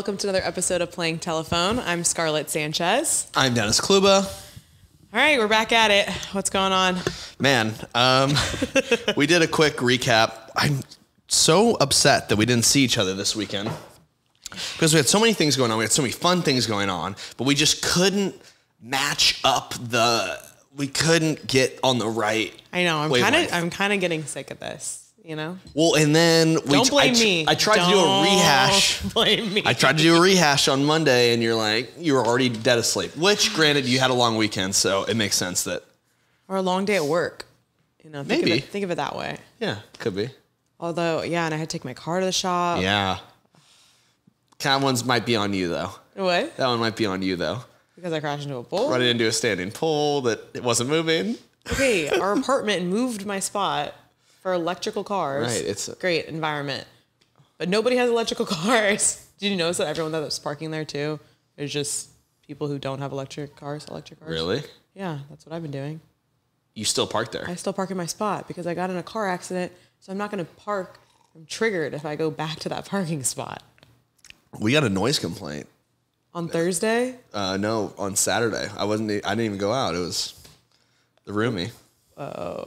welcome to another episode of Playing Telephone. I'm Scarlett Sanchez. I'm Dennis Kluba. All right, we're back at it. What's going on? Man, we did a quick recap. I'm so upset that we didn't see each other this weekend because we had so many things going on. We had so many fun things going on, but we just couldn't match up we couldn't get on the right. I know. I'm kind of getting sick of this. You know? Well, and then don't blame me. I tried to do a rehash. Blame me. I tried to do a rehash on Monday, and you were already dead asleep. Which, granted, you had a long weekend, so it makes sense that. Or a long day at work. You know, think of it that way. Yeah, could be. Although, yeah, and I had to take my car to the shop. Yeah. That one's might be on you though. What? That one might be on you though. Because I crashed into a pole. Running into a standing pole that it wasn't moving. Okay, our apartment moved my spot for electrical cars. Right, it's a great environment. But nobody has electrical cars. Did you notice that everyone that was parking there too is just people who don't have electric cars? Really? Yeah, that's what I've been doing. You still park there? I still park in my spot because I got in a car accident, so I'm not going to park. I'm triggered if I go back to that parking spot. We got a noise complaint. On Thursday? No, on Saturday. I didn't even go out. It was the roomie. Oh.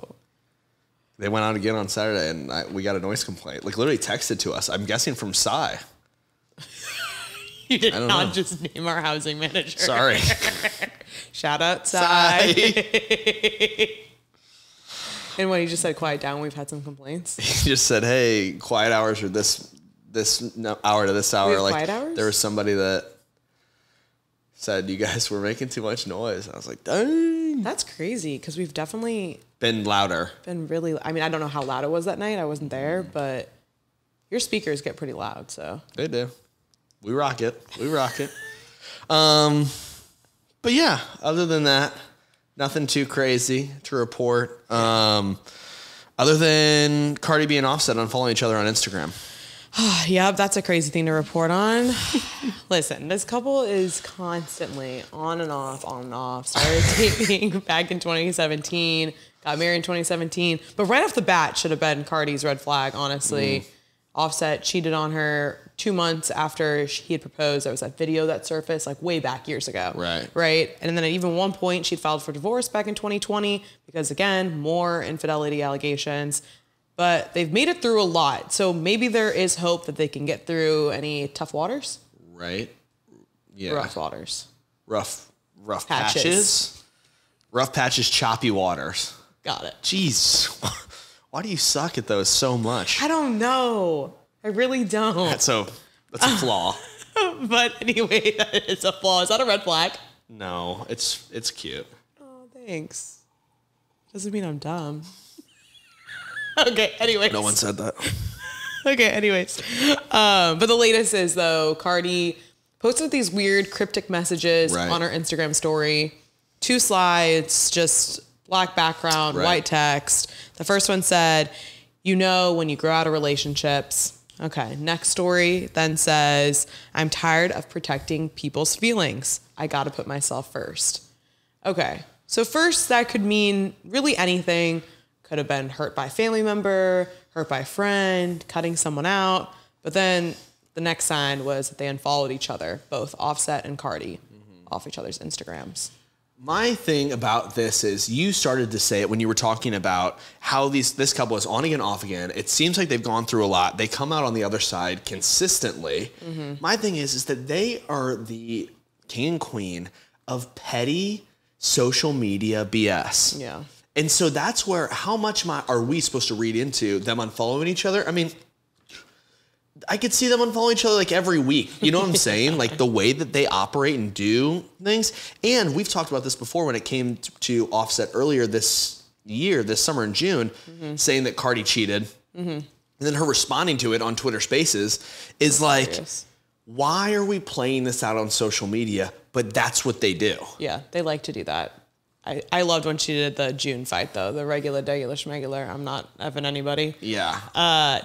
They went out again on Saturday, and we got a noise complaint. Like, literally texted to us. I'm guessing from Cy. You did not just name our housing manager. Sorry. Shout out, Cy. And when he just said quiet down, we've had some complaints. He just said, hey, quiet hours are this hour to this hour. We have quiet hours? There was somebody that said you guys were making too much noise. I was like, dang. That's crazy because we've definitely been louder. Been really. I mean, I don't know how loud it was that night. I wasn't there, but your speakers get pretty loud. So they do. We rock it. But yeah, other than that, nothing too crazy to report. Other than Cardi B and Offset unfollowing each other on Instagram. Yep, that's a crazy thing to report on. Listen, this couple is constantly on and off. Started dating back in 2017, got married in 2017. But right off the bat should have been Cardi's red flag, honestly. Offset cheated on her 2 months after he had proposed. There was that video that surfaced like way back years ago. Right. And then at even one point, she'd filed for divorce back in 2020 because, again, more infidelity allegations. But they've made it through a lot. So maybe there is hope that they can get through any tough waters. Right. Yeah. Rough waters. Rough patches. Rough patches, choppy waters. Got it. Jeez. Why do you suck at those so much? I don't know. I really don't. That's a flaw. But anyway, that is a flaw. Is that a red flag? No, it's cute. Oh, thanks. Doesn't mean I'm dumb. Okay, anyways. No one said that. Okay, anyways. But the latest is, though, Cardi posted these weird cryptic messages on her Instagram story. 2 slides, just black background, white text. The first one said, you know when you grow out of relationships. Okay, next story then says, I'm tired of protecting people's feelings. I got to put myself first. Okay, so first that could mean really anything. Could have been hurt by a family member, hurt by a friend, cutting someone out. But then the next sign was that they unfollowed each other, both Offset and Cardi, off each other's Instagrams. My thing about this is you started to say it when you were talking about how this couple is on again, off again. It seems like they've gone through a lot. They come out on the other side consistently. My thing is that they are the king and queen of petty social media BS. Yeah. And so that's where, how much are we supposed to read into them unfollowing each other? I mean, I could see them unfollowing each other like every week. You know what I'm saying? Like the way that they operate and do things. And we've talked about this before when it came to Offset earlier this summer in June, saying that Cardi cheated. And then her responding to it on Twitter Spaces is like, why are we playing this out on social media? But that's what they do. Yeah, they like to do that. I loved when she did the June fight, though. The regular schmegular. I'm not effing anybody. Yeah.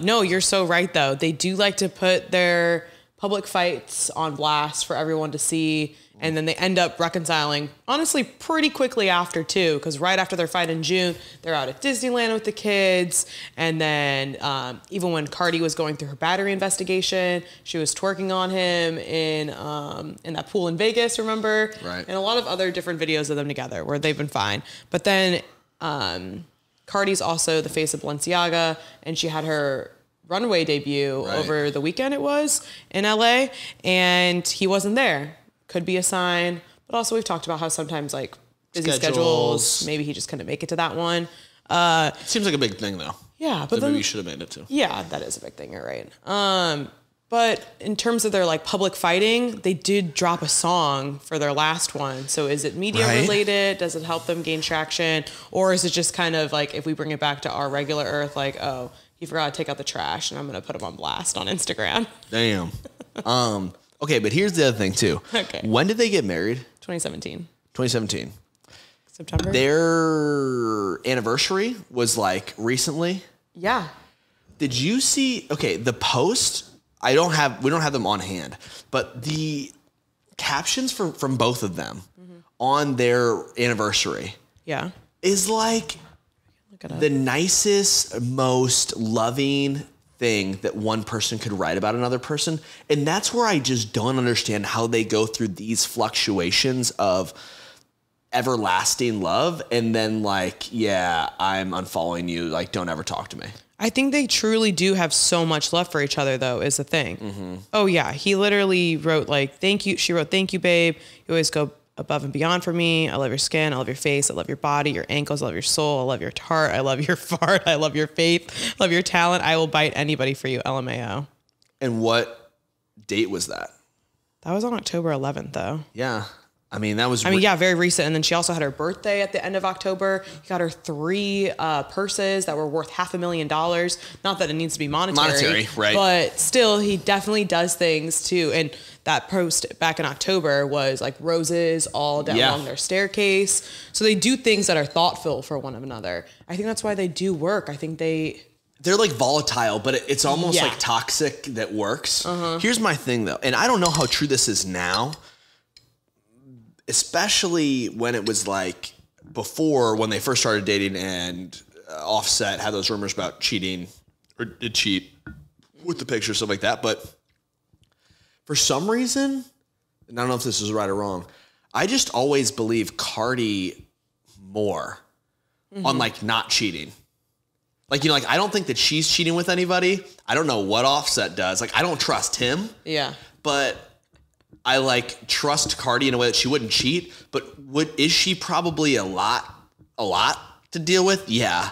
No, you're so right, though. They do like to put their public fights on blast for everyone to see. And then they end up reconciling, honestly, pretty quickly after, too, because right after their fight in June, they're out at Disneyland with the kids. And then even when Cardi was going through her battery investigation, she was twerking on him in that pool in Vegas, remember? Right. And a lot of other different videos of them together where they've been fine. But then Cardi's also the face of Balenciaga, and she had her runway debut over the weekend, it was, in LA, and he wasn't there. Could be a sign, but also we've talked about how sometimes like busy schedules, maybe he just couldn't make it to that one. Seems like a big thing though. Yeah, but then, maybe you should have made it too. Yeah, that is a big thing. You're right. But in terms of their like public fighting, they did drop a song for their last one. So is it media related? Does it help them gain traction, or is it just kind of like if we bring it back to our regular Earth, like oh, he forgot to take out the trash, and I'm gonna put him on blast on Instagram. Damn. Okay, but here's the other thing too. Okay. When did they get married? 2017. 2017. September. Their anniversary was like recently. Yeah. Did you see? Okay, the post. We don't have them on hand, but the captions from both of them on their anniversary. Yeah. Is like the nicest, most loving thing that one person could write about another person. And that's where I just don't understand how they go through these fluctuations of everlasting love and then like, yeah, I'm unfollowing you. Like, don't ever talk to me. I think they truly do have so much love for each other, though, is the thing. Mm-hmm. Oh, yeah. He literally wrote, like, thank you. She wrote, thank you, babe. You always go above and beyond for me. I love your skin. I love your face. I love your body, your ankles. I love your soul. I love your heart. I love your fart. I love your faith. I love your talent. I will bite anybody for you. LMAO. And what date was that? That was on October 11th, though. Yeah. I mean, that was... yeah, very recent. And then she also had her birthday at the end of October. He got her 3 purses that were worth $500,000. Not that it needs to be monetary. Right. But still, he definitely does things, too. And that post back in October was like roses all down along their staircase. So they do things that are thoughtful for one another. I think that's why they do work. I think they're like volatile, but it's almost like toxic that works. Here's my thing, though. And I don't know how true this is now, especially when it was like before when they first started dating and Offset had those rumors about cheating or did cheat with the picture, stuff like that. But for some reason, and I don't know if this is right or wrong, I just always believe Cardi more on like not cheating. Like, you know, like I don't think that she's cheating with anybody. I don't know what Offset does. Like, I don't trust him. Yeah. But I like trust Cardi in a way that she wouldn't cheat, but is she probably a lot to deal with? Yeah.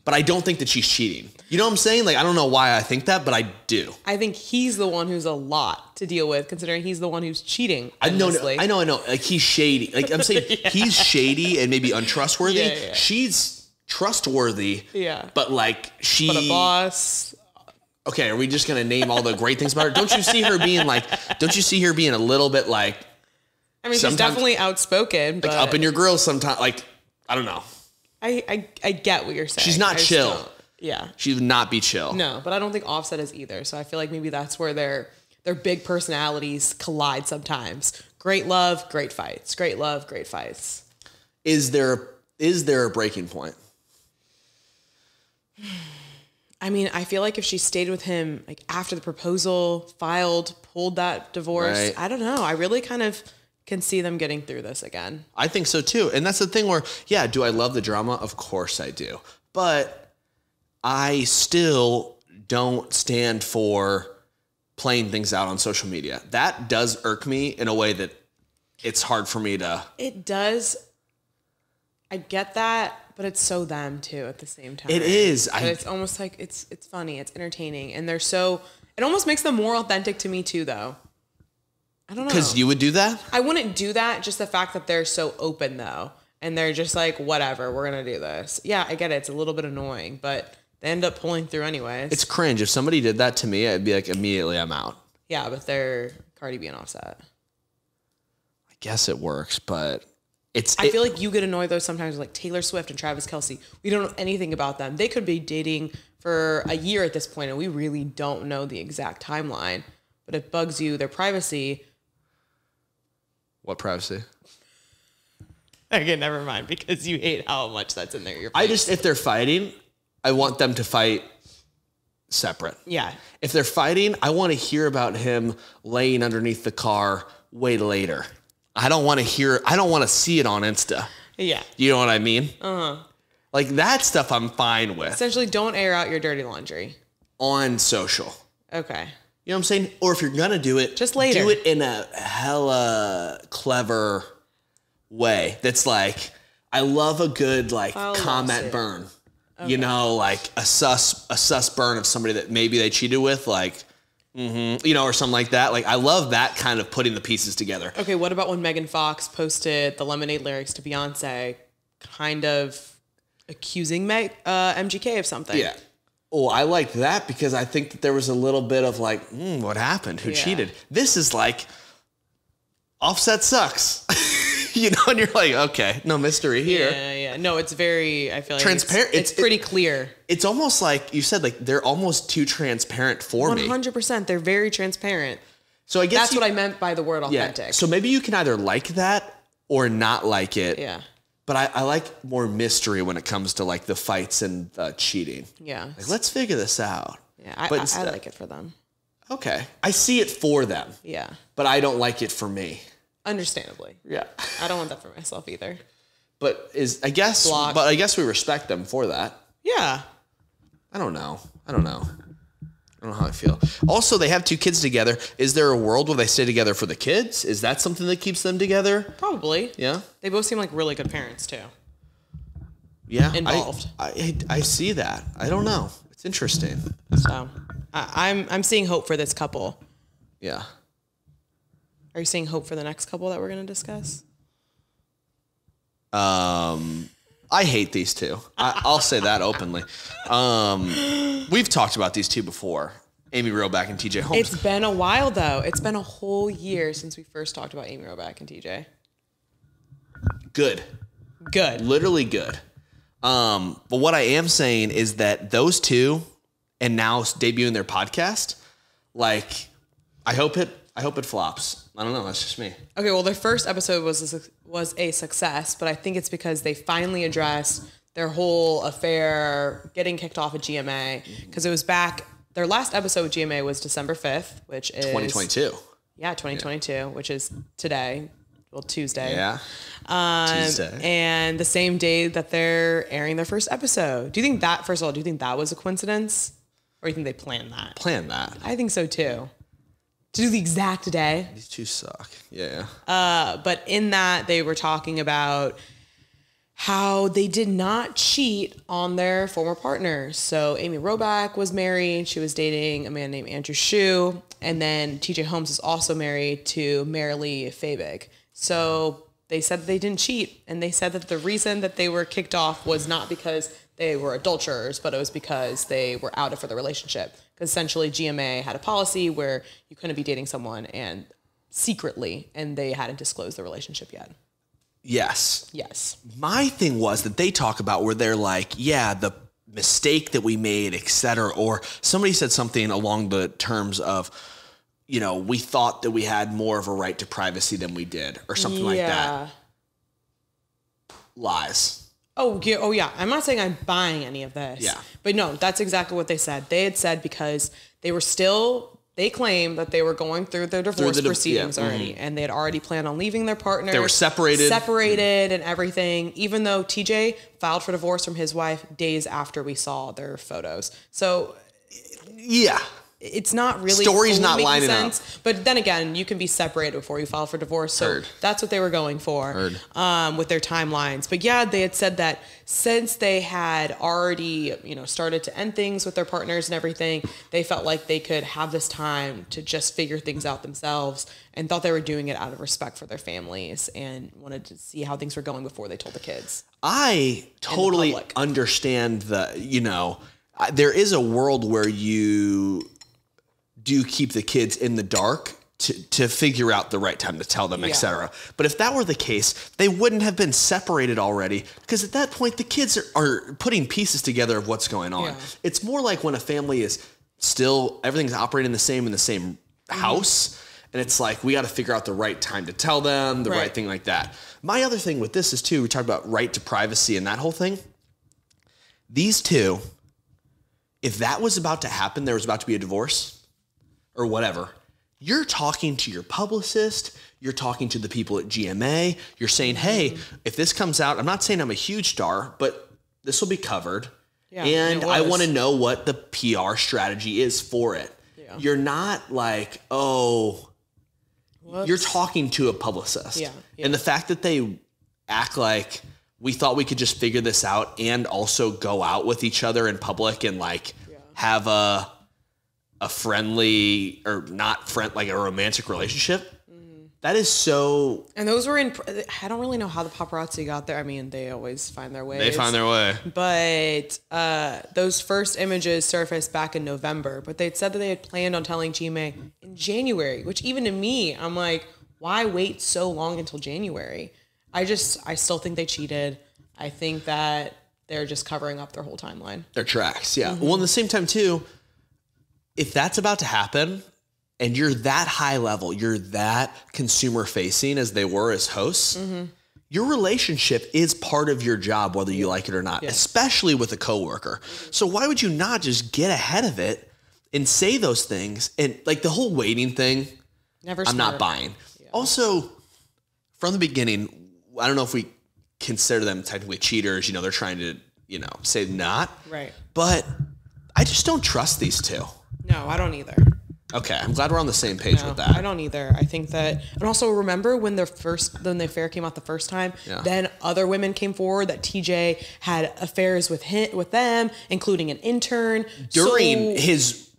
But I don't think that she's cheating. You know what I'm saying? Like, I don't know why I think that, but I do. I think he's the one who's a lot to deal with, considering he's the one who's cheating. I know. Like, he's shady. Like, I'm saying he's shady and maybe untrustworthy. Yeah. She's trustworthy. Yeah. But like But a boss. Okay, are we just gonna name all the great things about her? Don't you see her being a little bit like? I mean, she's definitely outspoken, but like up in your grill sometimes. Like, I don't know. I get what you're saying. She's not chill. Yeah, she would not be chill. No, but I don't think Offset is either. So I feel like maybe that's where their big personalities collide sometimes. Great love, great fights. Great love, great fights. Is there a breaking point? I mean, I feel like if she stayed with him like after the proposal, pulled that divorce, I don't know. I really kind of can see them getting through this again. I think so too. And that's the thing where, yeah, do I love the drama? Of course I do. But I still don't stand for playing things out on social media. That does irk me in a way that it's hard for me to... It does. I get that. But it's so them too at the same time. It is. But it's almost like it's funny, it's entertaining, and it almost makes them more authentic to me too, though. I don't know. Because you would do that? I wouldn't do that. Just the fact that they're so open though, and they're just like, whatever, we're gonna do this. Yeah, I get it. It's a little bit annoying, but they end up pulling through anyways. It's cringe. If somebody did that to me, I'd be like, immediately, I'm out. Yeah, but they're Cardi B and Offset. I guess it works, but. I feel like you get annoyed though sometimes with like Taylor Swift and Travis Kelce. We don't know anything about them. They could be dating for a year at this point, and we really don't know the exact timeline. but it bugs you, their privacy. What privacy? Okay, never mind, because you hate how much that's in there. If they're fighting, I want them to fight separate. Yeah. If they're fighting, I want to hear about him laying underneath the car way later. I don't want to see it on Insta. Yeah. You know what I mean? Like that stuff I'm fine with. Essentially, don't air out your dirty laundry. On social. Okay. You know what I'm saying? Or if you're going to do it, just later. Do it in a hella clever way. That's like, I love a good comment burn. Okay. You know, like a sus burn of somebody that maybe they cheated with, like, you know, or something like that. Like, I love that kind of putting the pieces together. Okay, what about when Megan Fox posted the Lemonade lyrics to Beyonce, kind of accusing MGK of something? Yeah. Oh, I liked that because I think that there was a little bit of like, what happened? Who cheated? This is like, Offset sucks. You know, and you're like, okay, no mystery here. Yeah. No, it's very, I feel like transparent. It's pretty clear. It's almost like you said, like they're almost too transparent for me. 100%. They're very transparent. So I guess that's what I meant by the word authentic. Yeah. So maybe you can either like that or not like it. Yeah. But I like more mystery when it comes to like the fights and cheating. Yeah. Like, let's figure this out. Yeah, I like it for them. Okay. I see it for them. Yeah. But I don't like it for me. Understandably. Yeah. I don't want that for myself either. But I guess we respect them for that. Yeah. I don't know how I feel. Also, they have 2 kids together. Is there a world where they stay together for the kids? Is that something that keeps them together? Probably. Yeah. They both seem like really good parents too. Yeah. Involved. I see that. I don't know. It's interesting. So I'm seeing hope for this couple. Yeah. Are you seeing hope for the next couple that we're going to discuss? I hate these 2. I'll say that openly. We've talked about these 2 before. Amy Robach and T.J. Holmes. It's been a while, though. It's been a whole year since we first talked about Amy Robach and T.J. Good. Literally good. But what I am saying is that those 2, and now debuting their podcast, like, I hope it flops. I don't know. That's just me. Okay, well, their first episode was a success, but I think it's because they finally addressed their whole affair getting kicked off at GMA, because it was back. Their last episode with GMA was December 5th, which is 2022. Yeah, 2022, which is today. Well, Tuesday. Yeah. Tuesday. And the same day that they're airing their first episode. Do you think that was a coincidence, or do you think they planned that? I think so too. To do the exact day. These 2 suck. Yeah. But in that, they were talking about how they did not cheat on their former partners. So Amy Robach was married. She was dating a man named Andrew Shue. And then TJ Holmes is also married to Marilee Fabig. So they said that they didn't cheat. And they said that the reason that they were kicked off was not because they were adulterers, but it was because they were outed for the relationship. Because essentially GMA had a policy where you couldn't be dating someone and secretly, and they hadn't disclosed the relationship yet. Yes. My thing was that they talk about where they're like, yeah, the mistake that we made, et cetera. Or somebody said something along the terms of, you know, we thought that we had more of a right to privacy than we did, or something like that. Lies. Oh yeah. I'm not saying I'm buying any of this. Yeah. But no, that's exactly what they said. They had said because they claimed that they were going through their divorce proceedings already. And they had already planned on leaving their partner. They were separated. And everything, even though TJ filed for divorce from his wife days after we saw their photos. So yeah. It's not really story's not lining sense, up. But then again, you can be separated before you file for divorce. So that's what they were going for with their timelines. But yeah, they had said that since they had already, started to end things with their partners and everything, they felt like they could have this time to just figure things out themselves, and thought they were doing it out of respect for their families and wanted to see how things were going before they told the kids. I totally understand there is a world where you do keep the kids in the dark to figure out the right time to tell them, etc. But if that were the case, they wouldn't have been separated already, because at that point the kids are putting pieces together of what's going on. Yeah. It's more like when a family is still, everything's operating in the same house. And it's like, we got to figure out the right time to tell them, the right thing like that. My other thing with this is, too, we talked about right to privacy and that whole thing. These two, if that was about to happen, there was about to be a divorce or whatever, you're talking to your publicist, you're talking to the people at GMA, you're saying, hey, if this comes out, I'm not saying I'm a huge star, but this will be covered. Yeah, and I want to know what the PR strategy is for it. Yeah. You're not like, oh, you're talking to a publicist. Yeah, yeah. And the fact that they act like we thought we could just figure this out and also go out with each other in public and like have a friendly or not friend, like a romantic relationship. That is so. And those were in, I don't really know how the paparazzi got there. I mean, they always find their way. They find their way. But those first images surfaced back in November, but they'd said that they had planned on telling GMA in January, which even to me, I'm like, why wait so long until January? I still think they cheated. I think that they're just covering up their whole timeline. Their tracks, yeah. Well, at the same time, too, if that's about to happen, and you're that high level, you're that consumer facing as they were as hosts, your relationship is part of your job, whether you like it or not, especially with a coworker. So why would you not just get ahead of it and say those things? And like the whole waiting thing, I'm not buying. Yeah. Also, from the beginning, I don't know if we consider them technically cheaters. You know, they're trying to, say not. Right. But I just don't trust these two. No, I don't either. Okay, I'm glad we're on the same page with that. I don't either. I think that, and also remember when the affair came out the first time, then other women came forward that TJ had affairs with them, including an intern. During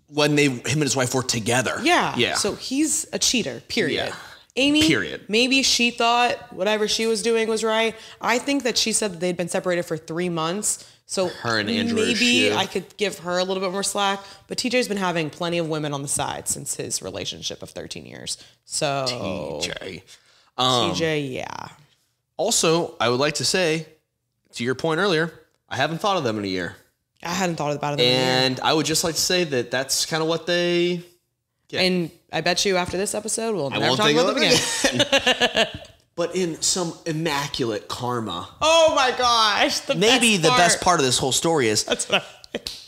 when him and his wife were together. Yeah. Yeah. So he's a cheater, period. Yeah. Amy, maybe she thought whatever she was doing was right. I think that she said that they'd been separated for 3 months. So her and Andrew maybe I could give her a little bit more slack, but TJ's been having plenty of women on the side since his relationship of 13 years. So TJ, yeah. Also, I would like to say, to your point earlier, I haven't thought of them in a year. I hadn't thought about it in a year. And I would just like to say that that's kind of what they get. And I bet you after this episode, we'll never talk about them again. But in some immaculate karma. Oh my gosh. The best part of this whole story is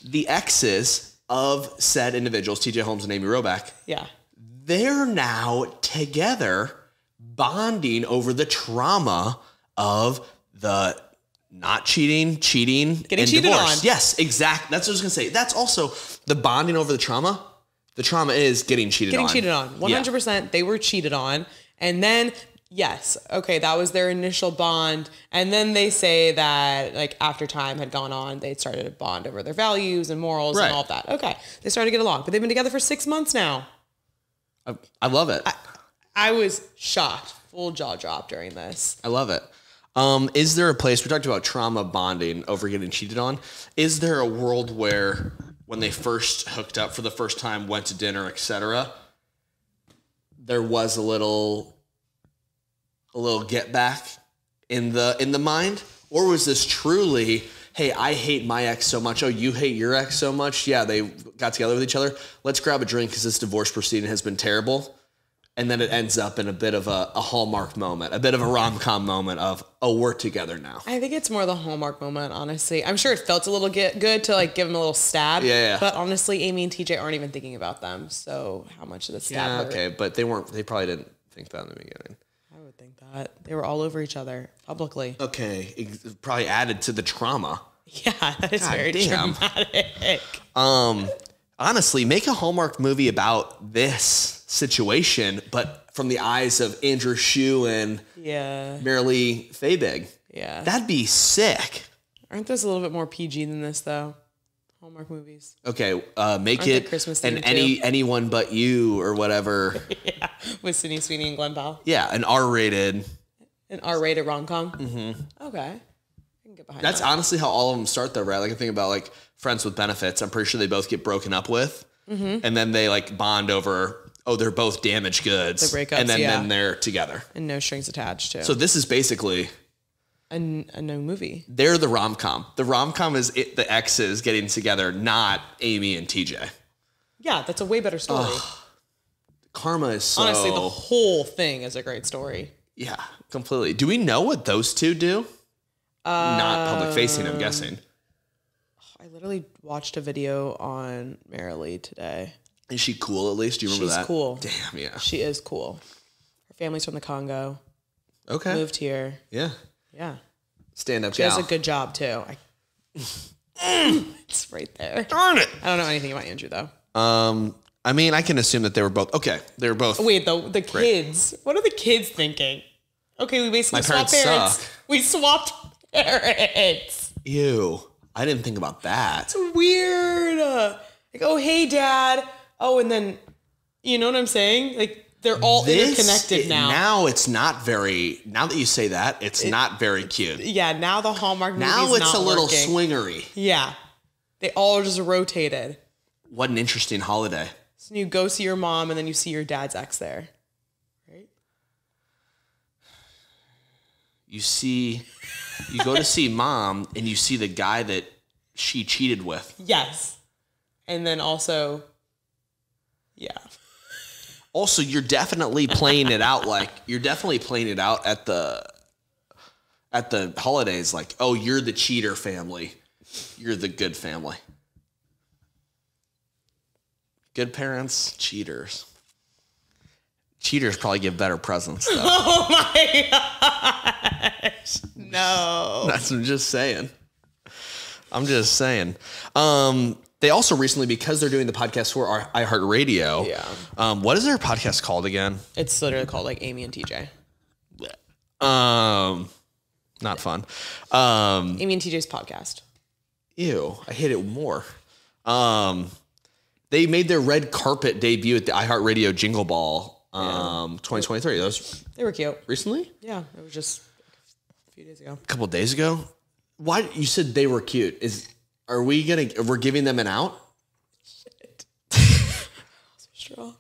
the exes of said individuals, T.J. Holmes and Amy Robach. Yeah. They're now together bonding over the trauma of the not cheating, getting and cheated divorce. on. Yes, exactly. That's what I was going to say. That's also the bonding over the trauma. The trauma is getting cheated on. 100%. Yeah. They were cheated on. And then... Yes. Okay. That was their initial bond. And then they say that like after time had gone on, they started to bond over their values and morals and all of that. Okay. They started to get along, but they've been together for 6 months now. I love it. I was shocked, full jaw drop during this. I love it. Is there a place, we talked about trauma bonding over getting cheated on. Is there a world where when they first hooked up for the first time, went to dinner, etc., there was a little get back in the mind? Or was this truly, hey, I hate my ex so much. Oh, you hate your ex so much? Yeah, they got together with each other. Let's grab a drink because this divorce proceeding has been terrible. And then it ends up in a bit of a Hallmark moment, a bit of a rom-com moment of, oh, we're together now. I think it's more the Hallmark moment, honestly. I'm sure it felt a little good to like give them a little stab. Yeah. But honestly, Amy and TJ aren't even thinking about them. So how much of the stab hurt? Okay, but they probably didn't think that in the beginning. I would think that. They were all over each other publicly. Okay. It probably added to the trauma. Yeah, that is very dramatic. Honestly, make a Hallmark movie about this situation, but from the eyes of Andrew Shue and Marilee Fabig. Yeah. That'd be sick. Aren't those a little bit more PG than this, though? Hallmark movies. Okay, make it Christmas and anyone but you or whatever. Yeah, with Sydney Sweeney and Glenn Powell. Yeah, an R-rated rom-com. Mm-hmm. Okay, I can get behind. That's honestly how all of them start, though, right? Like I think about like Friends with Benefits. I'm pretty sure they both get broken up with, and then they like bond over. Oh, they're both damaged goods. The breakups, and then they're together and no strings attached too. So this is basically. A no movie. They're the rom-com. The rom-com is the exes getting together, not Amy and TJ. Yeah, that's a way better story. Karma is so... Honestly, the whole thing is a great story. Yeah, completely. Do we know what those two do? Not public facing, I'm guessing. I literally watched a video on Marilee today. Is she cool at least? Do you remember that? She's cool. Damn, yeah. She is cool. Her family's from the Congo. Okay. Moved here. Yeah. Yeah. Stand up She gal. has a good job too. It's right there. Darn it. I don't know anything about Andrew though. I mean, I can assume that they were both... Okay, they were both... Wait, the kids. What are the kids thinking? Okay, we basically swapped parents. Suck. We swapped parents. Ew. I didn't think about that. It's weird. Like, oh, hey, Dad. Oh, and then, you know what I'm saying? Like, they're all interconnected now. Now it's not very... Now that you say that, it's not very cute. Yeah, now the Hallmark movie's Now it's not a little working. swingery. Yeah. They all just rotated. What an interesting holiday. So you go see your mom, and then you see your dad's ex there. Right? You go to see mom, and you see the guy that she cheated with. Yes. And then also, yeah. Also, you're definitely playing it out at the holidays. Like, oh, you're the cheater family. You're the good family. Good parents, cheaters. Cheaters probably give better presents, though. Oh my gosh. No. That's what I'm just saying. They also recently, because they're doing the podcast for our iHeartRadio. Yeah. What is their podcast called again? It's literally called like Amy and TJ. Not fun. Amy and TJ's podcast. Ew, I hate it more. They made their red carpet debut at the iHeartRadio Jingle Ball 2023. They were cute. Recently? Yeah, it was just a few days ago. A couple of days ago? Why you said they were cute? We're giving them an out? Shit. Straw.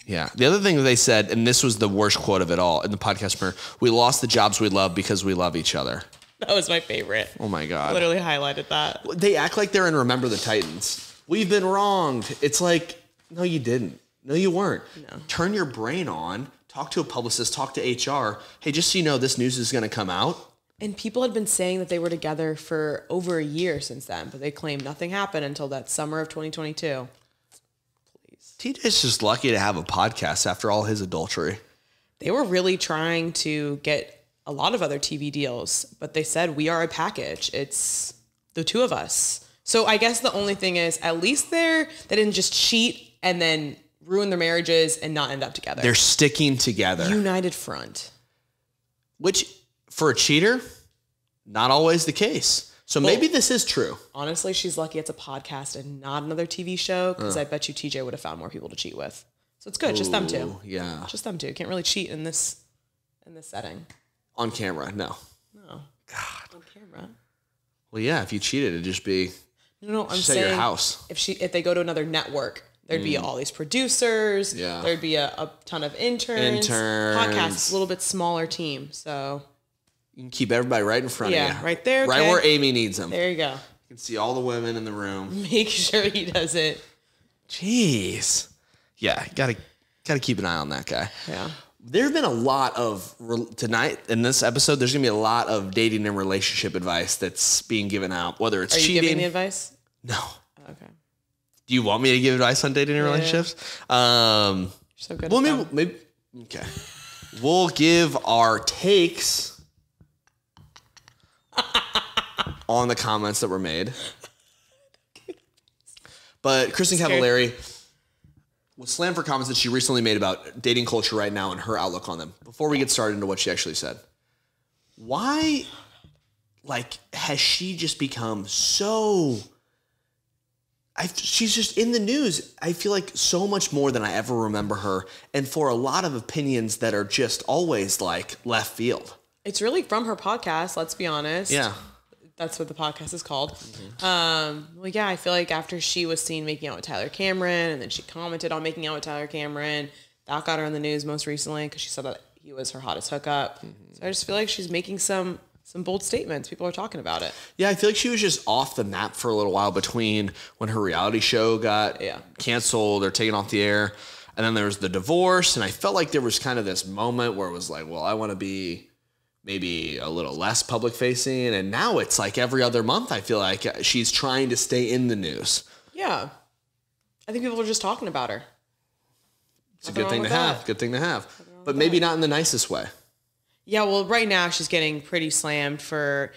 Yeah. The other thing that they said, and this was the worst quote of it all in the podcast premiere, we lost the jobs we love because we love each other. That was my favorite. Oh my God. Literally highlighted that. They act like they're in Remember the Titans. We've been wronged. It's like, no, you didn't. No, you weren't. No. Turn your brain on. Talk to a publicist. Talk to HR. Hey, just so you know, this news is going to come out. And people had been saying that they were together for over a year since then, but they claimed nothing happened until that summer of 2022. Please. TJ's just lucky to have a podcast after all his adultery. They were really trying to get a lot of other TV deals, but they said, we are a package. It's the two of us. So I guess the only thing is, at least they didn't just cheat and then ruin their marriages and not end up together. They're sticking together. United front. Which, for a cheater, not always the case. So maybe this is true. Honestly, she's lucky it's a podcast and not another TV show, because I bet you TJ would have found more people to cheat with. So it's good. Just them two. Yeah. Just them two. Can't really cheat in this setting. On camera, no. No. God. On camera. Well, yeah, if you cheated, it'd just be... No, I'm just saying at your house. if they go to another network, there'd be all these producers. Yeah. There'd be a ton of interns. Podcasts, a little bit smaller team. So you can keep everybody right in front of you. Yeah, right there. Right where Amy needs them. There you go. You can see all the women in the room. Make sure he does it. Jeez. Yeah, gotta keep an eye on that guy. Yeah. There have been a lot of, tonight in this episode, there's going to be a lot of dating and relationship advice that's being given out, whether it's cheating. Are you giving the advice? No. Okay. Do you want me to give advice on dating and relationships? You're so good. Well, maybe, okay. We'll give our takes on the comments that were made. But Kristin Cavallari was slammed for comments that she recently made about dating culture right now and her outlook on them. Before we get started into what she actually said, why, has she just become so... she's just in the news, I feel like, so much more than I ever remember her, and for a lot of opinions that are just always, left field. It's really from her podcast, let's be honest. Yeah. That's what the podcast is called. Mm-hmm. Yeah, I feel like after she was seen making out with Tyler Cameron, and then she commented on making out with Tyler Cameron, that got her in the news most recently because she said that he was her hottest hookup. Mm-hmm. So I just feel like she's making some some bold statements. People are talking about it. Yeah, I feel like she was just off the map for a little while between when her reality show got canceled or taken off the air, and then there was the divorce, and I felt like there was kind of this moment where it was like, well, I want to be maybe a little less public facing, and now it's like every other month I feel like she's trying to stay in the news. Yeah. I think people are just talking about her. It's a good thing to have. Good thing to have. But maybe not in the nicest way. Yeah, well, right now she's getting pretty slammed for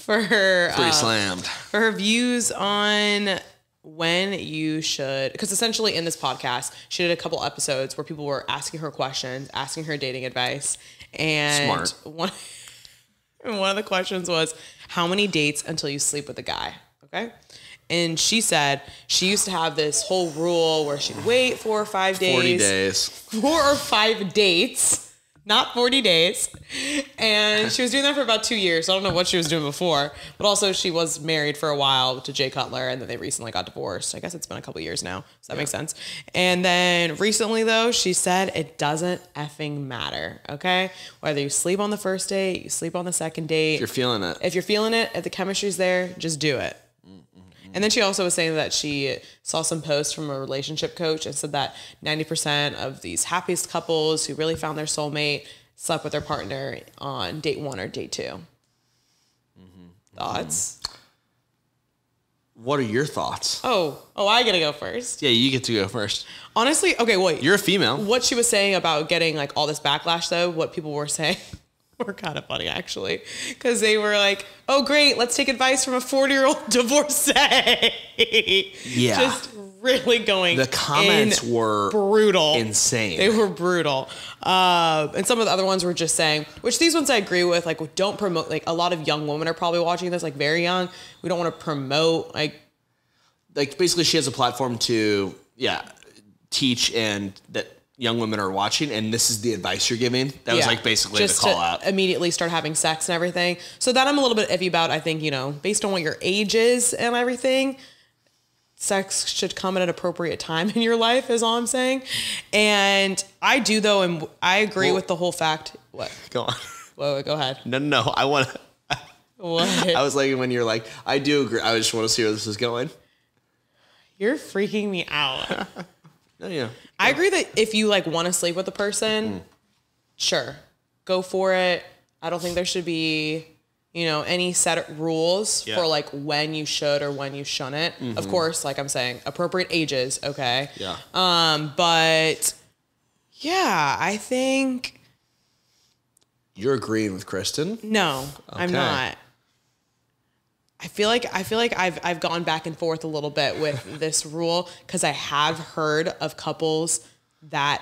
her for her views on when you should, because essentially in this podcast she did a couple episodes where people were asking her questions, asking her dating advice, and one of the questions was, how many dates until you sleep with a guy? Okay. And she said she used to have this whole rule where she'd wait 4 or 5 days. 40 days. 4 or 5 dates, not 40 days. And she was doing that for about 2 years. So I don't know what she was doing before. But also she was married for a while to Jay Cutler, and then they recently got divorced. I guess it's been a couple years now. So that makes sense. And then recently, though, she said it doesn't effing matter, okay? Whether you sleep on the first date, you sleep on the second date. If you're feeling it. If the chemistry's there, just do it. And then she also was saying that she saw some posts from a relationship coach and said that 90% of these happiest couples who really found their soulmate slept with their partner on date 1 or date 2. Thoughts? What are your thoughts? Oh, I gotta go first. Yeah, you get to go first. Honestly, okay, wait. You're a female. What she was saying about getting like all this backlash, though, what people were saying were kind of funny, actually, because they were like, oh, great, let's take advice from a 40-year-old divorcee. Yeah. Just really going. The comments were brutal. Insane. They were brutal. And some of the other ones were just saying, which these ones I agree with, like, don't promote, like, a lot of young women are probably watching this, like, very young. We don't want to promote, like basically she has a platform to, teach, and that young women are watching, and this is the advice you're giving. That was like basically just the call out. Immediately start having sex and everything. So that I'm a little bit iffy about. I think, based on what your age is and everything, sex should come at an appropriate time in your life is all I'm saying. And I do, though, and I agree with the whole fact. What? Go on. Whoa, go ahead. No. I want to. What? I was like, when you're like, I do agree. I just want to see where this is going. You're freaking me out. No, yeah. I agree that if you like want to sleep with a person, sure, go for it. I don't think there should be, any set rules for like when you should or when you shouldn't. Of course, like I'm saying, appropriate ages, okay? Yeah. But yeah, I think you're agreeing with Kristin? No, okay. I'm not. I feel like I've gone back and forth a little bit with this rule, because I have heard of couples that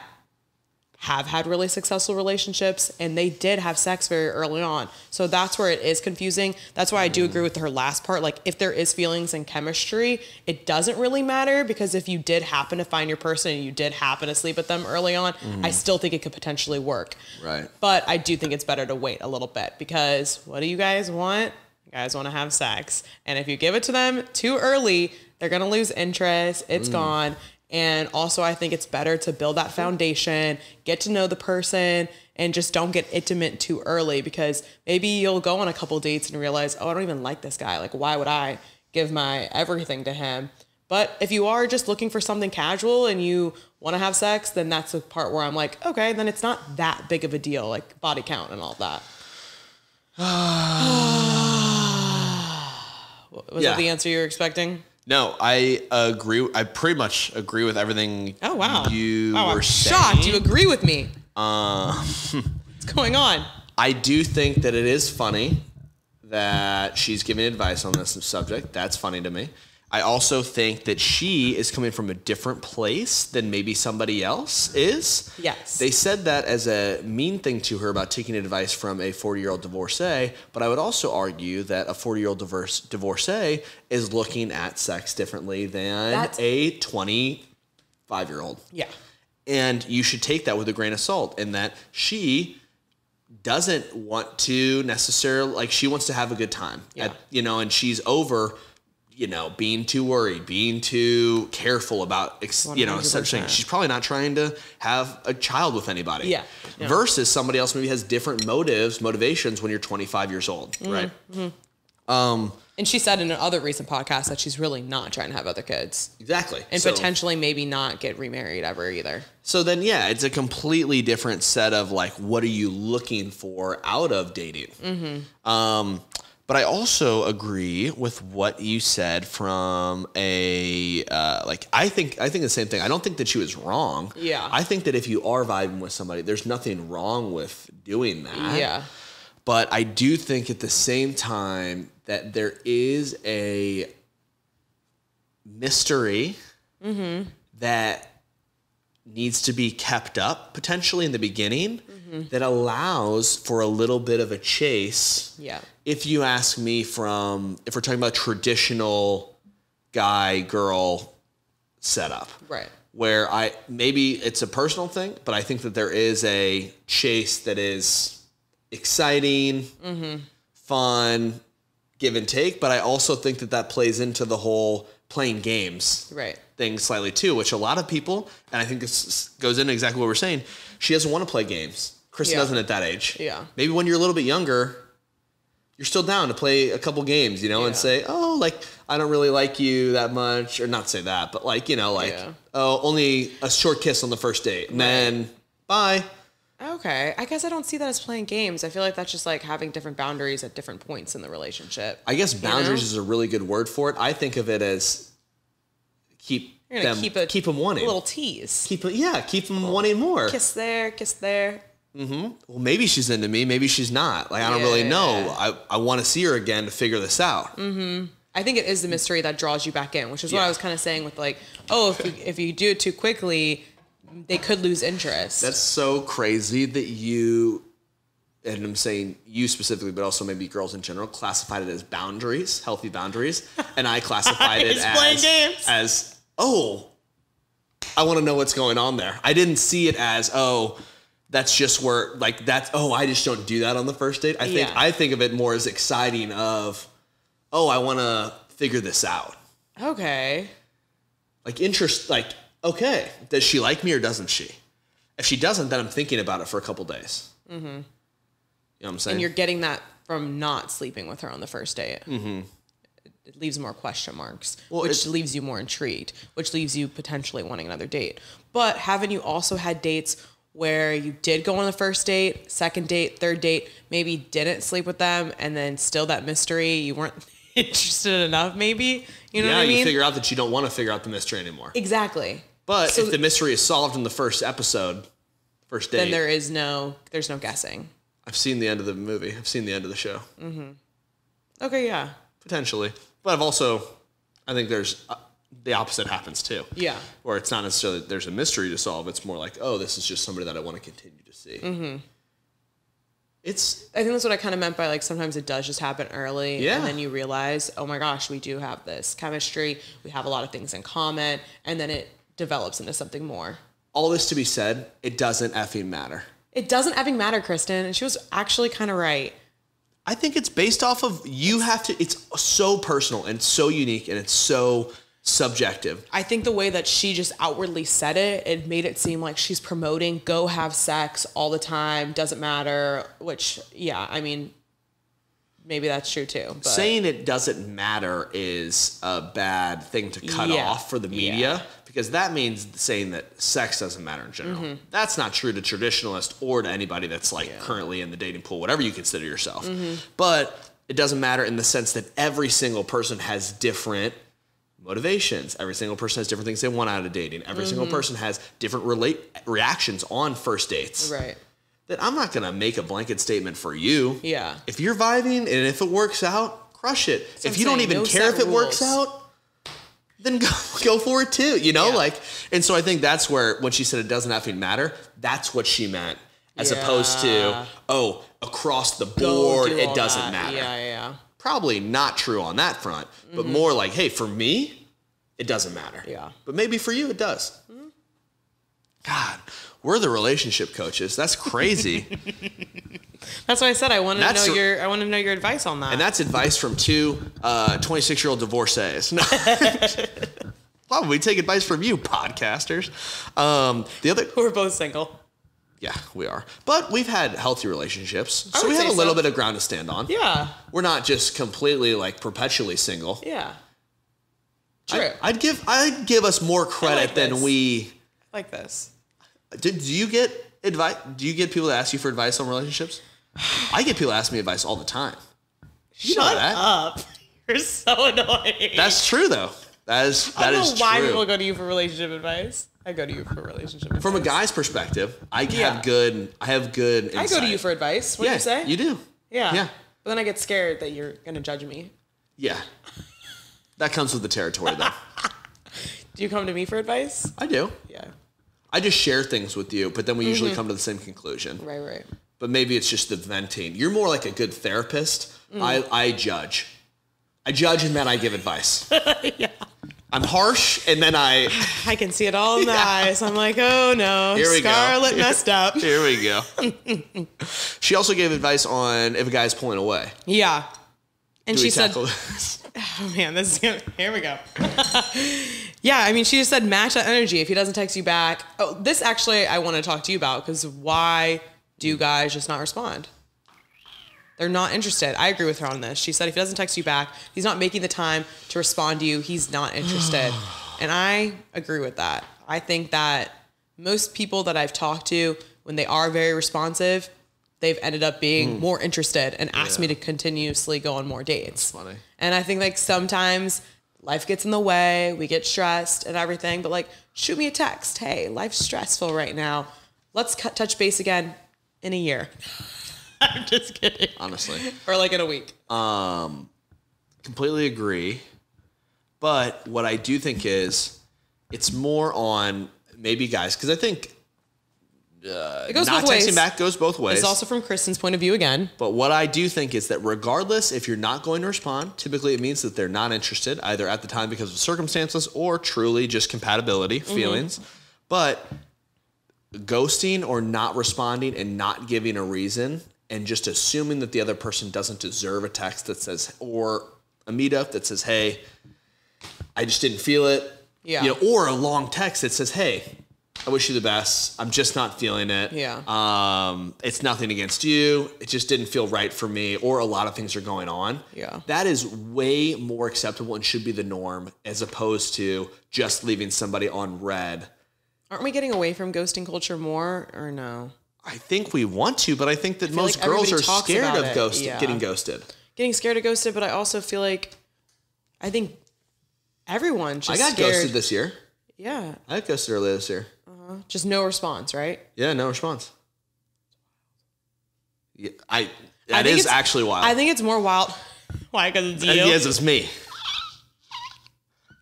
have had really successful relationships and they did have sex very early on. So that's where it is confusing. That's why I do agree with her last part. Like, if there is feelings and chemistry, it doesn't really matter, because if you did happen to find your person and you did happen to sleep with them early on, I still think it could potentially work. Right. But I do think it's better to wait a little bit, because what do you guys want? You guys want to have sex. And if you give it to them too early, they're going to lose interest. It's gone. And also, I think it's better to build that foundation, get to know the person, and just don't get intimate too early, because maybe you'll go on a couple dates and realize, oh, I don't even like this guy. Like, why would I give my everything to him? But if you are just looking for something casual and you want to have sex, then that's the part where I'm like, okay, then it's not that big of a deal, like body count and all that. Was that the answer you were expecting? No, I agree. I pretty much agree with everything. Oh, wow. You were I'm saying. Shocked. You agree with me. What's going on? I do think that it is funny that she's giving advice on this subject. That's funny to me. I also think that she is coming from a different place than maybe somebody else is. Yes. They said that as a mean thing to her about taking advice from a 40-year-old divorcee, but I would also argue that a 40-year-old divorcee is looking at sex differently than a 25-year-old. Yeah. And you should take that with a grain of salt, in that she doesn't want to necessarily, like, she wants to have a good time. Yeah. And she's over being too worried, being too careful about, such things. She's probably not trying to have a child with anybody. Yeah. Versus somebody else maybe has different motivations when you're 25 years old, right? And she said in another recent podcast that she's really not trying to have other kids. Exactly. And potentially maybe not get remarried ever either. So then, it's a completely different set of like, what are you looking for out of dating? But I also agree with what you said from I think the same thing. I don't think that she was wrong. Yeah. I think that if you are vibing with somebody, there's nothing wrong with doing that. Yeah. But I do think at the same time that there is a mystery that needs to be kept up potentially in the beginning that allows for a little bit of a chase. Yeah. If you ask me if we're talking about traditional guy girl setup. Right. Where maybe it's a personal thing, but I think that there is a chase that is exciting, fun, give and take. But I also think that plays into the whole playing games thing slightly too, which a lot of people, and I think this goes into exactly what we're saying, she doesn't want to play games. Kristin doesn't at that age. Yeah. Maybe when you're a little bit younger, you're still down to play a couple games, and say, oh, like, I don't really like you that much, or not say that, but oh, only a short kiss on the first date, and then bye. Okay. I guess I don't see that as playing games. I feel like that's just like having different boundaries at different points in the relationship. I guess boundaries is a really good word for it. I think of it as keep them wanting. A little tease. Keep them wanting more. Kiss there, kiss there. Well, maybe she's into me. Maybe she's not. Like, I don't really know. I want to see her again to figure this out. I think it is the mystery that draws you back in, which is what I was kind of saying with like, if you do it too quickly, they could lose interest. That's so crazy that you, and I'm saying you specifically, but also maybe girls in general, classified it as boundaries, healthy boundaries, and I classified it as I want to know what's going on there. I didn't see it as that's just where I just don't do that on the first date. I think of it more as exciting of I want to figure this out. Okay. Like interest, like, okay, does she like me or doesn't she? If she doesn't, then I'm thinking about it for a couple days. You know what I'm saying? And you're getting that from not sleeping with her on the first date. It leaves more question marks, which leaves you more intrigued, which leaves you potentially wanting another date. But haven't you also had dates where you did go on the first date, second date, third date, maybe didn't sleep with them, and then still that mystery, you weren't interested enough maybe? You know what I mean? Yeah, you figure out that you don't want to figure out the mystery anymore. Exactly. But if the mystery is solved in the first episode, first date, then there's no guessing. I've seen the end of the movie. I've seen the end of the show. Okay, yeah. Potentially. But I think there's the opposite happens too. Yeah. Where it's not necessarily that there's a mystery to solve. It's more like, this is just somebody that I want to continue to see. I think that's what I kind of meant by like sometimes it does just happen early. Yeah. And then you realize, oh my gosh, we do have this chemistry. We have a lot of things in common. And then it develops into something more. All this to be said, it doesn't effing matter. It doesn't effing matter, Kristin. And she was actually kind of right. I think it's based off of it's so personal and so unique and it's so subjective. I think the way that she just outwardly said it made it seem like she's promoting go have sex all the time, doesn't matter, which, I mean, maybe that's true too. But saying it doesn't matter is a bad thing to cut off for the media because that means saying that sex doesn't matter in general. That's not true to traditionalists or to anybody that's currently in the dating pool, whatever you consider yourself. But it doesn't matter in the sense that every single person has different motivations. Every single person has different things they want out of dating. Every single person has different reactions on first dates. Right. That I'm not going to make a blanket statement for you. Yeah. If you're vibing and if it works out, crush it. So if you don't even care if it works out, then go for it too. And so I think that's where when she said it doesn't effing matter, that's what she meant. As opposed to, across the board, it doesn't matter. Yeah. Probably not true on that front, but more like, hey, for me, it doesn't matter. Yeah. But maybe for you, it does. God, we're the relationship coaches. That's crazy. That's why I said I want to know your advice on that. And that's advice from two 26-year-old divorcees. No. Well, we take advice from you, podcasters. We're both single. Yeah, we are. But we've had healthy relationships, so we have a little bit of ground to stand on. Yeah. We're not just completely like perpetually single. Yeah. True. I'd give us more credit than we like this. Do you get advice? Do you get people to ask you for advice on relationships? I get people to ask me advice all the time. Shut up. You're so annoying. That's true though. That is true. I don't know why people go to you for relationship advice. I go to you for relationship advice. From a guy's perspective, I have good insight. I go to you for advice. What do you say? You do. Yeah. But then I get scared that you're going to judge me. Yeah. That comes with the territory, though. Do you come to me for advice? I do. Yeah. I just share things with you, but then we usually come to the same conclusion. Right. But maybe it's just the venting. You're more like a good therapist. I judge. I judge and then I give advice. Yeah. I'm harsh, and then I can see it all in the eyes. I'm like, oh no, here we Scarlett go. Messed up. Here we go. She also gave advice on if a guy's pulling away. Yeah. And she said, this? oh man, here we go. Yeah, I mean, she just said match that energy. If he doesn't text you back. Oh, this actually I want to talk to you about, because why do guys just not respond? They're not interested. I agree with her on this. She said if he doesn't text you back, he's not making the time to respond to you. He's not interested. And I agree with that. I think that most people that I've talked to, when they are very responsive, they've ended up being more interested and asked me to continuously go on more dates. That's funny. And I think like sometimes life gets in the way, we get stressed and everything, but like shoot me a text. Hey, life's stressful right now. Let's touch base again in a year. I'm just kidding. Honestly. Or like in a week. Completely agree. But what I do think is it's more on maybe guys, because I think it goes not both ways. texting back goes both ways. It's also from Kristin's point of view again. But what I do think is that regardless, if you're not going to respond, typically it means that they're not interested, either at the time because of circumstances or truly just compatibility, feelings. But ghosting or not responding and not giving a reason and just assuming that the other person doesn't deserve a text that says, or a meetup that says, hey, I just didn't feel it. Yeah. You know, or a long text that says, hey, I wish you the best. I'm just not feeling it. Yeah. It's nothing against you. It just didn't feel right for me, or a lot of things are going on. Yeah. That is way more acceptable and should be the norm, as opposed to just leaving somebody on red. Aren't we getting away from ghosting culture more, or no? I think we want to, but I think that most like girls are everybody scared talks of about it. getting ghosted. Getting scared of ghosted, but I also feel like I think everyone's just I got scared. ghosted this year. Yeah. I got ghosted earlier this year. Just no response, right? Yeah, no response. Yeah, that is actually wild. I think it's more wild. Why? Because it's you? Yes, it's me.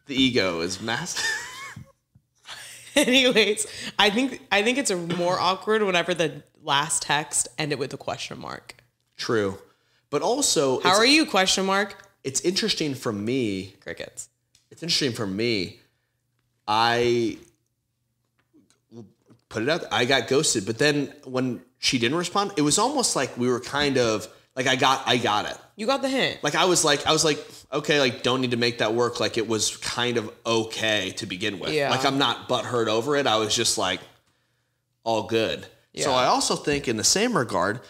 The ego is massive. Anyways, I think it's more awkward whenever the last text ended with a question mark. True. But also, how are you? Question mark. It's interesting for me. Crickets. It's interesting for me. I put it out there. I got ghosted, but then when she didn't respond, it was almost like we were kind of like I got it. You got the hint. Like I was like, okay, like don't need to make that work. Like it was kind of okay to begin with. Yeah. Like I'm not butthurt over it. I was just like all good. Yeah. So I also think in the same regard,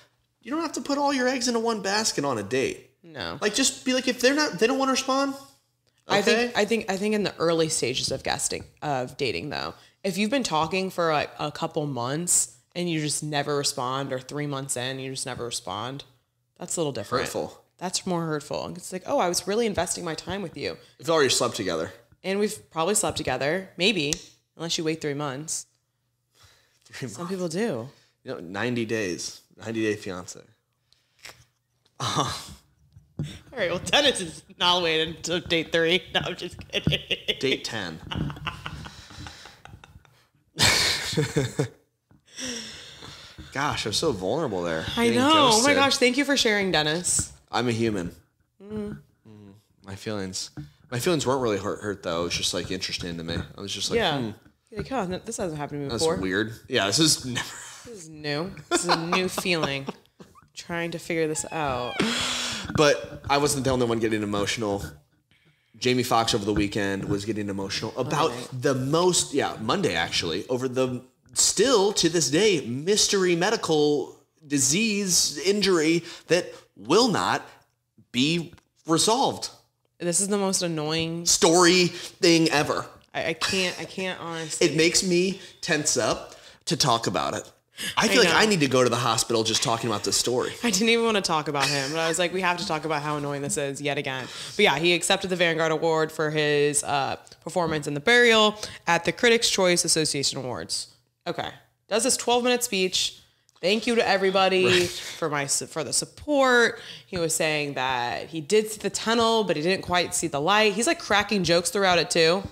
you don't have to put all your eggs into one basket on a date. No. Like just be like, if they don't want to respond. Okay. I think in the early stages of dating though, if you've been talking for like a couple months and you just never respond, or 3 months in, you just never respond, that's a little different. Hurtful. That's more hurtful. It's like, oh, I was really investing my time with you. We've already slept together. And we've probably slept together, maybe, unless you wait 3 months. 3 months. Some people do. 90 days. 90-day fiance. All right, well, Dennis is not waiting until date 3. No, I'm just kidding. Date 10. Gosh, I'm so vulnerable there. I know. Ghosted. Oh my gosh, thank you for sharing, Dennis. I'm a human. My feelings weren't really hurt though. It was just like interesting to me. I was just like, Like, oh, this hasn't happened to me that's before. Weird. Yeah, this is never. This is new. This is a new feeling. trying to figure this out. But I wasn't the only one getting emotional. Jamie Foxx over the weekend was getting emotional about Monday actually, over the still to this day mystery medical disease injury that will not be resolved. This is the most annoying story thing ever. I can't honestly. It makes me tense up to talk about it. I feel like I need to go to the hospital just talking about this story. I didn't even want to talk about him, but I was like, we have to talk about how annoying this is yet again. But yeah, he accepted the Vanguard Award for his performance in The Burial at the Critics' Choice Association Awards. Okay. Does this 12-minute speech. Thank you to everybody for the support. He was saying that he did see the tunnel, but he didn't quite see the light. He's like cracking jokes throughout it too,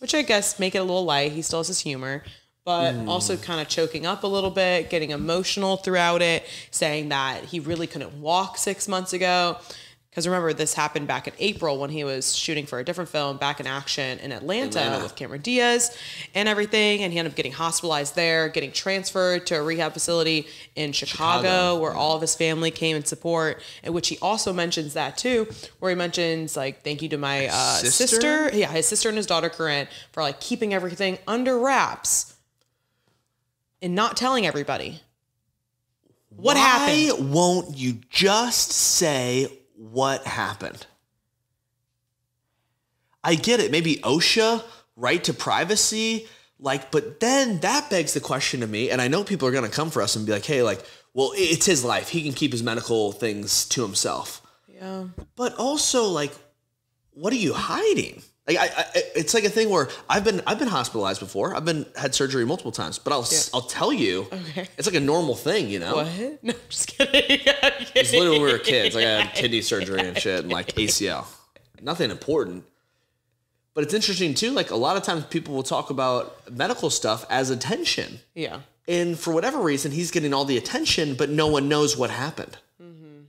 which I guess make it a little light. He still has his humor. But also kind of choking up a little bit, getting emotional throughout it, saying that he really couldn't walk 6 months ago. Because remember, this happened back in April when he was shooting for a different film, Back in Action in Atlanta with Cameron Diaz and everything. And he ended up getting hospitalized there, getting transferred to a rehab facility in Chicago where all of his family came in support, in which he also mentions that too, where he mentions like, thank you to my sister. Yeah, his sister and his daughter, Corinne, for like keeping everything under wraps and not telling everybody. What happened? Why won't you just say what happened? I get it. Maybe OSHA, right to privacy, but then that begs the question to me, and I know people are going to come for us and be like, hey, well, it's his life. He can keep his medical things to himself. Yeah. But also, what are you hiding? It's like a thing where I've been hospitalized before. Had surgery multiple times, but I'll tell you, it's like a normal thing, you know. What? No, I'm just kidding. It's literally when we were kids. I had kidney surgery and shit, and ACL. Nothing important, but it's interesting too. A lot of times people will talk about medical stuff as attention. Yeah. And for whatever reason, he's getting all the attention, but no one knows what happened. Mm-hmm.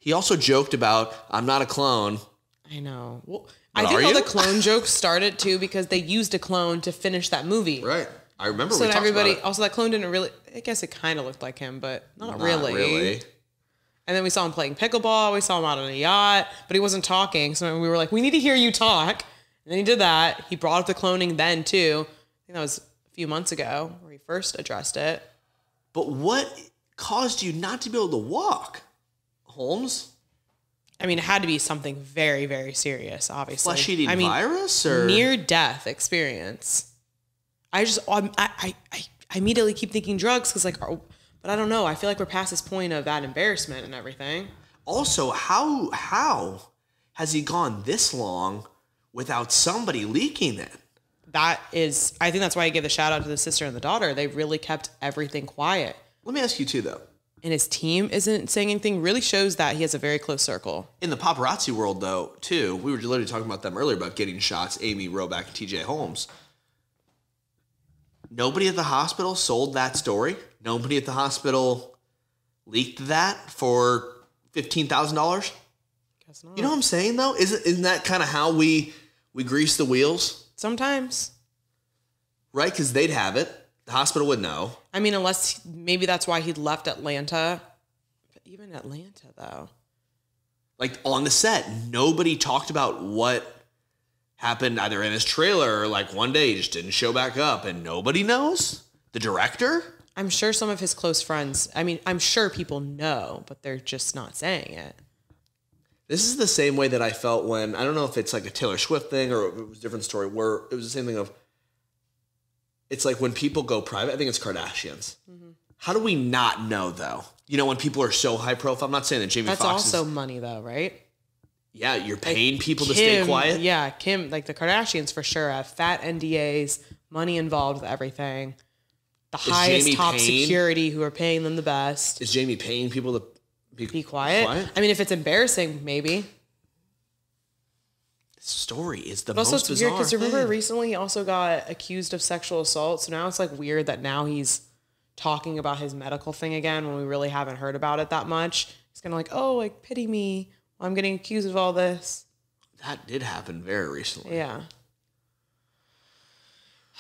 He also joked about, "I'm not a clone." I know. Well, I think all the clone jokes started too because they used a clone to finish that movie. Right. I remember. So everybody also that clone didn't really. I guess it kind of looked like him, but not really. And then we saw him playing pickleball. We saw him out on a yacht, but he wasn't talking. So we were like, we need to hear you talk. And then he did that. He brought up the cloning then too. I think that was a few months ago where he first addressed it. But what caused you not to be able to walk, Holmes? I mean, it had to be something very, very serious, obviously. Flesh-eating virus or near-death experience. I immediately keep thinking drugs because, but I don't know. I feel like we're past this point of that embarrassment and everything. Also, how has he gone this long without somebody leaking it? I think that's why I gave the shout out to the sister and the daughter. They really kept everything quiet. Let me ask you too, though. And his team isn't saying anything, really shows that he has a very close circle. In the paparazzi world, though, too, we were literally talking about them earlier about getting shots, Amy, Robach, and T.J. Holmes. Nobody at the hospital sold that story. Nobody at the hospital leaked that for $15,000. Guess not. You know what I'm saying, though? Isn't that kind of how we grease the wheels? Sometimes. Right? Because they'd have it. The hospital would know. I mean, unless maybe that's why he left Atlanta. But even Atlanta, though. On the set, nobody talked about what happened either in his trailer or one day he just didn't show back up and nobody knows? The director? I'm sure some of his close friends, I'm sure people know, but they're just not saying it. This is the same way that I felt when, I don't know if it's a Taylor Swift thing or it was a different story, where it was the same thing of, it's when people go private. I think it's Kardashians. Mm-hmm. How do we not know, though? When people are so high profile. I'm not saying that Jamie Foxx That's also money, though, right? Yeah, you're paying people to stay quiet. Yeah, Kim, the Kardashians for sure have fat NDAs, money involved with everything. The highest top security who are paying them the best. Is Jamie paying people to be quiet? If it's embarrassing, maybe. Story is the most most bizarre because remember recently he also got accused of sexual assault, so now it's weird that now he's talking about his medical thing again when we really haven't heard about it that much. He's kind of pity me, I'm getting accused of all this. That did happen very recently. Yeah.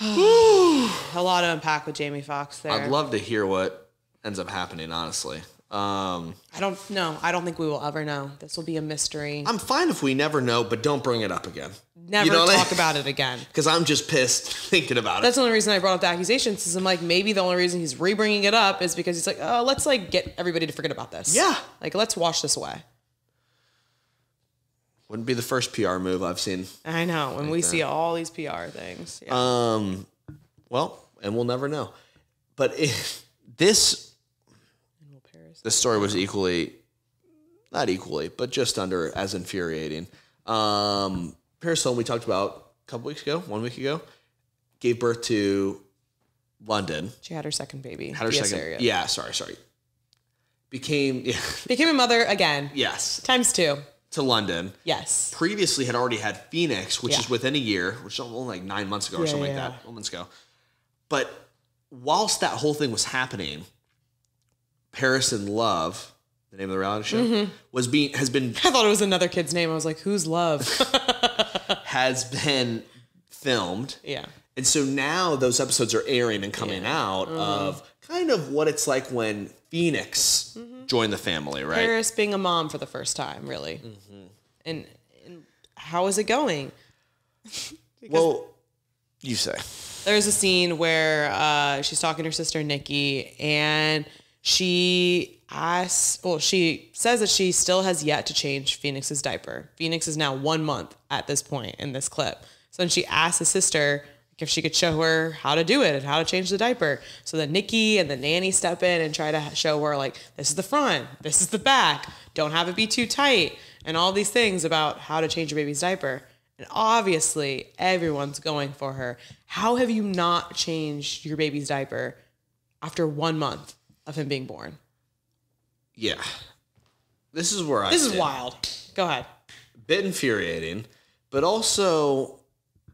A lot to unpack with Jamie Foxx there. I'd love to hear what ends up happening, honestly. I don't know. I don't think we will ever know. This will be a mystery. I'm fine if we never know, but don't bring it up again. Never talk about it again. Because I'm just pissed thinking about it. That's the only reason I brought up the accusations. Is I'm like, maybe the only reason he's re-bringing it up is because he's like, oh, let's like get everybody to forget about this. Yeah. Like, let's wash this away. Wouldn't be the first PR move I've seen. I know. When we see all these PR things. Yeah. Well, and we'll never know. But this story was not equally, but just under as infuriating. Paris Hilton, we talked about a couple weeks ago, 1 week ago, gave birth to London. She had her second baby. Yeah, sorry. Became a mother again. Yes. Times 2. To London. Yes. Previously had already had Phoenix, which is within a year, which is only like 9 months ago or something like that. 1 month ago. But whilst that whole thing was happening, Paris in Love, the name of the reality show, has been. I thought it was another kid's name. I was like, who's Love? has been filmed. Yeah. And so now those episodes are airing and coming out of kind of what it's like when Phoenix joined the family, right? Paris being a mom for the first time, really. And how is it going? Well, you say. There's a scene where she's talking to her sister Nikki, and she says that she still has yet to change Phoenix's diaper. Phoenix is now 1 month at this point in this clip. So then she asks his sister if she could show her how to do it and how to change the diaper. So then Nikki and the nanny step in and try to show her, like, this is the front, this is the back, don't have it be too tight, and all these things about how to change your baby's diaper. And obviously, everyone's going for her. How have you not changed your baby's diaper after 1 month of him being born? Yeah. This is where This is wild. Go ahead. Bit infuriating, but also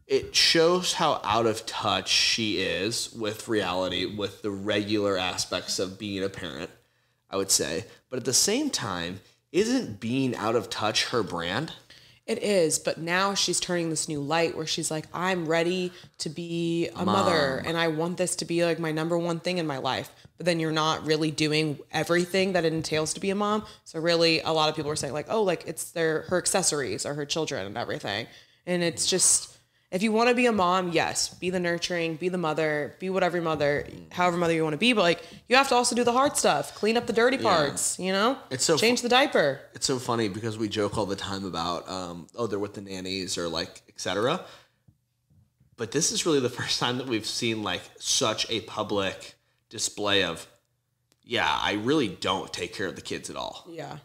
it shows how out of touch she is with reality, with the regular aspects of being a parent, I would say. But at the same time, isn't being out of touch her brand? It is, but now she's turning this new light where she's like, I'm ready to be a mother, and I want this to be like my number one thing in my life. But then you're not really doing everything that it entails to be a mom. So really, a lot of people are saying like, oh, like it's her accessories or her children and everything. And it's just, if you want to be a mom, yes, be the nurturing, be the mother, be whatever mother, however mother you want to be. But like, you have to also do the hard stuff, clean up the dirty parts, you know? It's so change the diaper. It's so funny because we joke all the time about, they're with the nannies or like, etc. But this is really the first time that we've seen like such a public display of, yeah, I really don't take care of the kids at all. Yeah.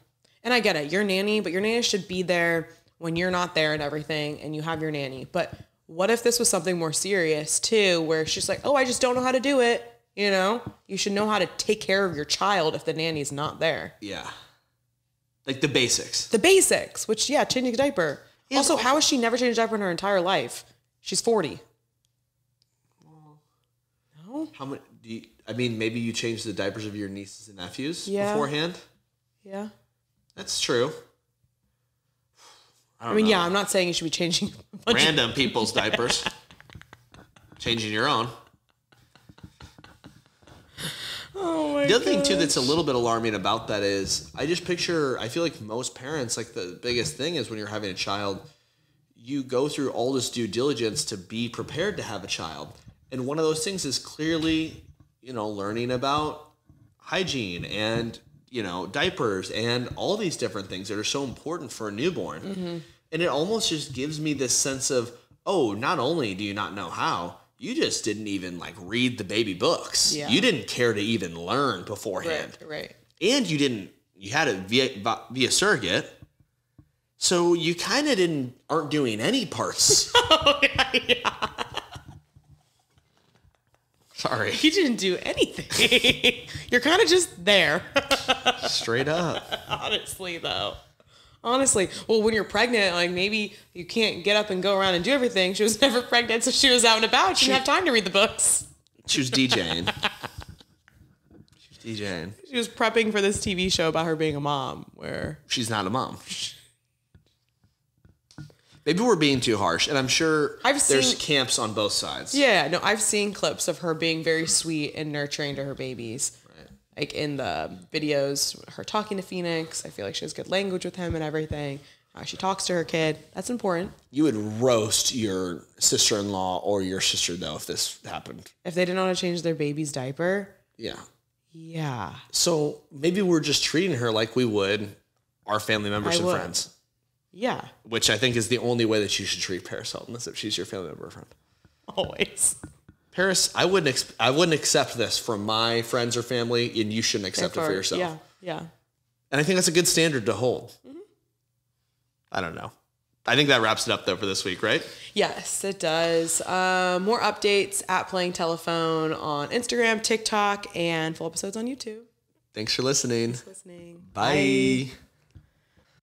And I get it. You're nanny, but your nanny should be there when you're not there and everything, and you have your nanny. But what if this was something more serious too, where she's like, oh, I just don't know how to do it. You know, you should know how to take care of your child if the nanny's not there. Yeah. Like the basics. The basics, which, yeah, changing a diaper. Yeah, also, how has she never changed a diaper in her entire life? She's 40. No? How many, maybe you changed the diapers of your nieces and nephews beforehand? Yeah. That's true. I mean, yeah, I'm not saying you should be changing random people's diapers. Changing your own. Oh my god. The other thing too that's a little bit alarming about that is I feel like most parents, like the biggest thing is when you're having a child, you go through all this due diligence to be prepared to have a child. And one of those things is clearly, learning about hygiene and diapers and all these different things that are so important for a newborn. Mm-hmm. And it almost just gives me this sense of, oh, not only do you not know how, you just didn't even read the baby books. Yeah. You didn't care to even learn beforehand. Right. And you had it via surrogate. So you kind of aren't doing any parts. Oh, yeah. Sorry. You didn't do anything. You're kind of just there. Straight up. Honestly, though. Well, when you're pregnant, maybe you can't get up and go around and do everything. She was never pregnant, so she was out and about. She didn't have time to read the books. She was DJing. She was prepping for this TV show about her being a mom, where... She's not a mom. Maybe we're being too harsh, and I'm sure there's camps on both sides. Yeah, no, I've seen clips of her being very sweet and nurturing to her babies. Right. like in the videos, her talking to Phoenix. I feel like she has good language with him and everything. How she talks to her kid. That's important. You would roast your sister-in-law or your sister, though, if this happened. If they didn't want to change their baby's diaper. Yeah. Yeah. So maybe we're just treating her like we would our family members and friends. Yeah. Which I think is the only way that you should treat Paris Hilton, is if she's your family member or friend. Always. Paris, I wouldn't accept this from my friends or family, and you shouldn't accept it for yourself. Yeah, yeah. And I think that's a good standard to hold. Mm-hmm. I don't know. I think that wraps it up, though, for this week, right? Yes, it does. More updates at Playing Telephone on Instagram, TikTok, and full episodes on YouTube. Thanks for listening. Bye. Bye.